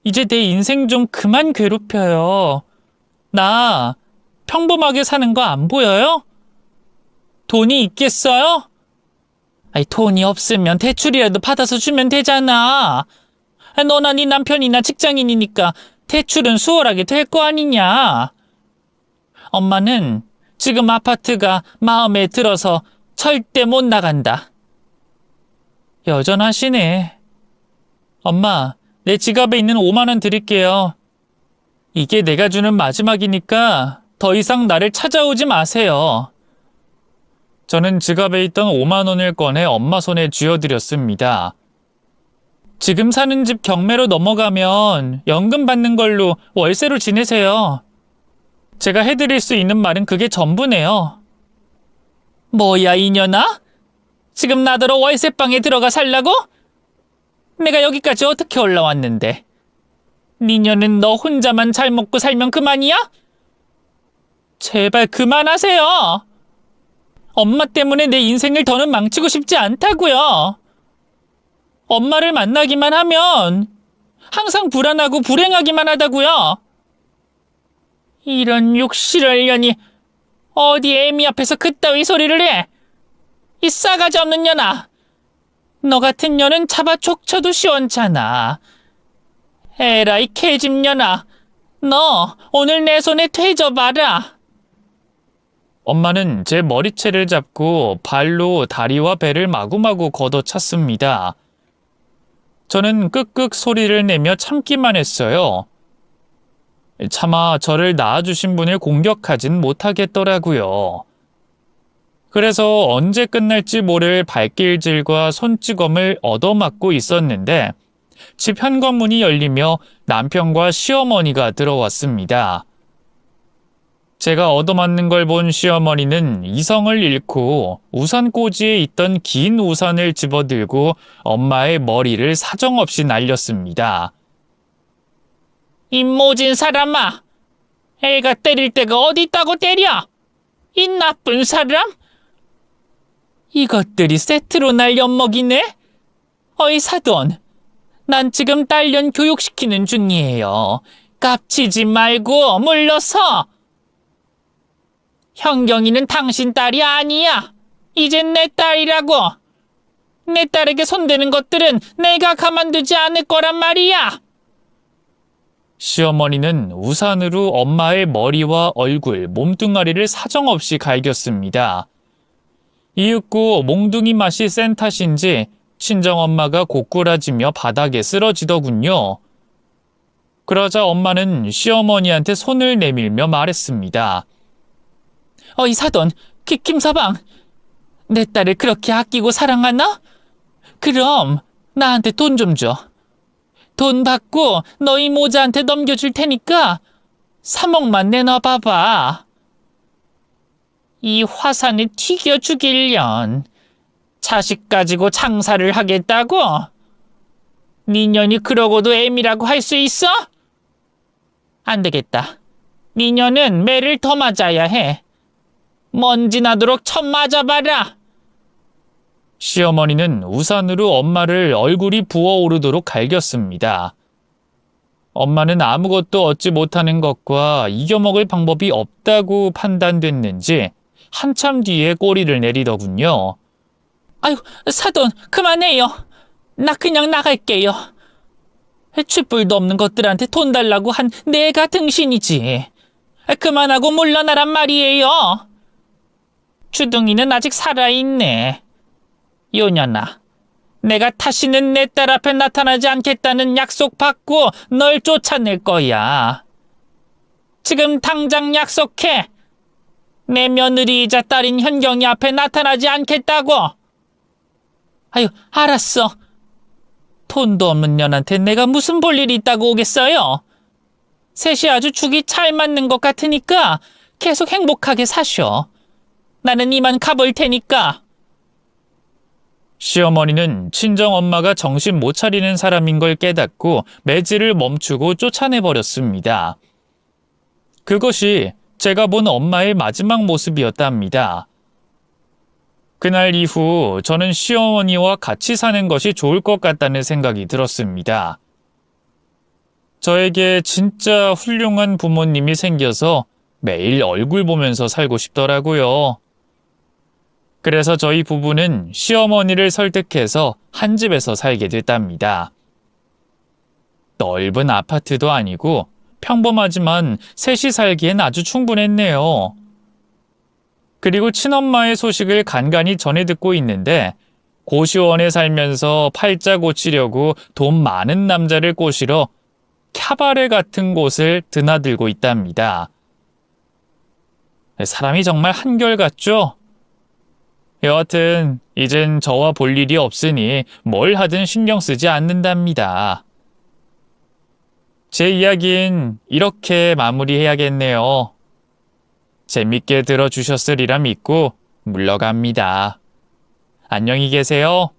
이제 내 인생 좀 그만 괴롭혀요. 나 평범하게 사는 거 안 보여요? 돈이 있겠어요? 아이, 돈이 없으면 대출이라도 받아서 주면 되잖아. 너나 네 남편이나 직장인이니까 대출은 수월하게 될 거 아니냐. 엄마는 지금 아파트가 마음에 들어서 절대 못 나간다. 여전하시네. 엄마, 내 지갑에 있는 5만 원 드릴게요. 이게 내가 주는 마지막이니까 더 이상 나를 찾아오지 마세요. 저는 지갑에 있던 5만 원을 꺼내 엄마 손에 쥐어드렸습니다. 지금 사는 집 경매로 넘어가면 연금 받는 걸로 월세로 지내세요. 제가 해드릴 수 있는 말은 그게 전부네요. 뭐야, 이년아? 지금 나더러 월세방에 들어가 살라고? 내가 여기까지 어떻게 올라왔는데? 니녀는 너 혼자만 잘 먹고 살면 그만이야? 제발 그만하세요. 엄마 때문에 내 인생을 더는 망치고 싶지 않다고요. 엄마를 만나기만 하면 항상 불안하고 불행하기만 하다고요. 이런 욕실을려니 어디 애미 앞에서 그따위 소리를 해. 이 싸가지 없는 년아. 너 같은 년은 잡아 족쳐도 시원찮아. 에라이 개집년아. 너 오늘 내 손에 퇴져봐라. 엄마는 제 머리채를 잡고 발로 다리와 배를 마구마구 걷어찼습니다. 저는 끄끄 소리를 내며 참기만 했어요. 차마 저를 낳아주신 분을 공격하진 못하겠더라고요. 그래서 언제 끝날지 모를 발길질과 손찌검을 얻어맞고 있었는데 집 현관문이 열리며 남편과 시어머니가 들어왔습니다. 제가 얻어맞는 걸 본 시어머니는 이성을 잃고 우산꽂이에 있던 긴 우산을 집어들고 엄마의 머리를 사정없이 날렸습니다. 이 모진 사람아. 애가 때릴 데가 어디 있다고 때려? 이 나쁜 사람? 이것들이 세트로 날 엿먹이네? 어이 사돈. 난 지금 딸년 교육시키는 중이에요. 깝치지 말고 물러서. 현경이는 당신 딸이 아니야. 이젠 내 딸이라고. 내 딸에게 손대는 것들은 내가 가만두지 않을 거란 말이야. 시어머니는 우산으로 엄마의 머리와 얼굴, 몸뚱아리를 사정없이 갈겼습니다. 이윽고 몽둥이 맛이 센 탓인지 친정엄마가 고꾸라지며 바닥에 쓰러지더군요. 그러자 엄마는 시어머니한테 손을 내밀며 말했습니다. 어이 사돈, 김서방. 내 딸을 그렇게 아끼고 사랑하나? 그럼 나한테 돈 좀 줘. 돈 받고 너희 모자한테 넘겨줄 테니까 3억만 내놔봐봐. 이 화산을 튀겨 죽일련. 자식 가지고 장사를 하겠다고? 니년이 그러고도 애미라고 할 수 있어? 안 되겠다. 니년은 매를 더 맞아야 해. 먼지 나도록 첫 맞아봐라. 시어머니는 우산으로 엄마를 얼굴이 부어오르도록 갈겼습니다. 엄마는 아무것도 얻지 못하는 것과 이겨먹을 방법이 없다고 판단됐는지 한참 뒤에 꼬리를 내리더군요. 아유, 사돈, 그만해요. 나 그냥 나갈게요. 쥐뿔도 없는 것들한테 돈 달라고 한 내가 등신이지. 그만하고 물러나란 말이에요. 주둥이는 아직 살아있네. 요년아, 내가 다시는 내 딸 앞에 나타나지 않겠다는 약속 받고 널 쫓아낼 거야. 지금 당장 약속해. 내 며느리이자 딸인 현경이 앞에 나타나지 않겠다고. 아유, 알았어. 돈도 없는 년한테 내가 무슨 볼일이 있다고 오겠어요? 셋이 아주 죽이 잘 맞는 것 같으니까 계속 행복하게 사셔. 나는 이만 가볼 테니까. 시어머니는 친정엄마가 정신 못 차리는 사람인 걸 깨닫고 매질을 멈추고 쫓아내버렸습니다. 그것이 제가 본 엄마의 마지막 모습이었답니다. 그날 이후 저는 시어머니와 같이 사는 것이 좋을 것 같다는 생각이 들었습니다. 저에게 진짜 훌륭한 부모님이 생겨서 매일 얼굴 보면서 살고 싶더라고요. 그래서 저희 부부는 시어머니를 설득해서 한 집에서 살게 됐답니다. 넓은 아파트도 아니고 평범하지만 셋이 살기엔 아주 충분했네요. 그리고 친엄마의 소식을 간간히 전해 듣고 있는데 고시원에 살면서 팔자 고치려고 돈 많은 남자를 꼬시러 캬바레 같은 곳을 드나들고 있답니다. 사람이 정말 한결같죠? 여하튼 이젠 저와 볼 일이 없으니 뭘 하든 신경 쓰지 않는답니다. 제 이야기는 이렇게 마무리해야겠네요. 재밌게 들어주셨으리라 믿고 물러갑니다. 안녕히 계세요.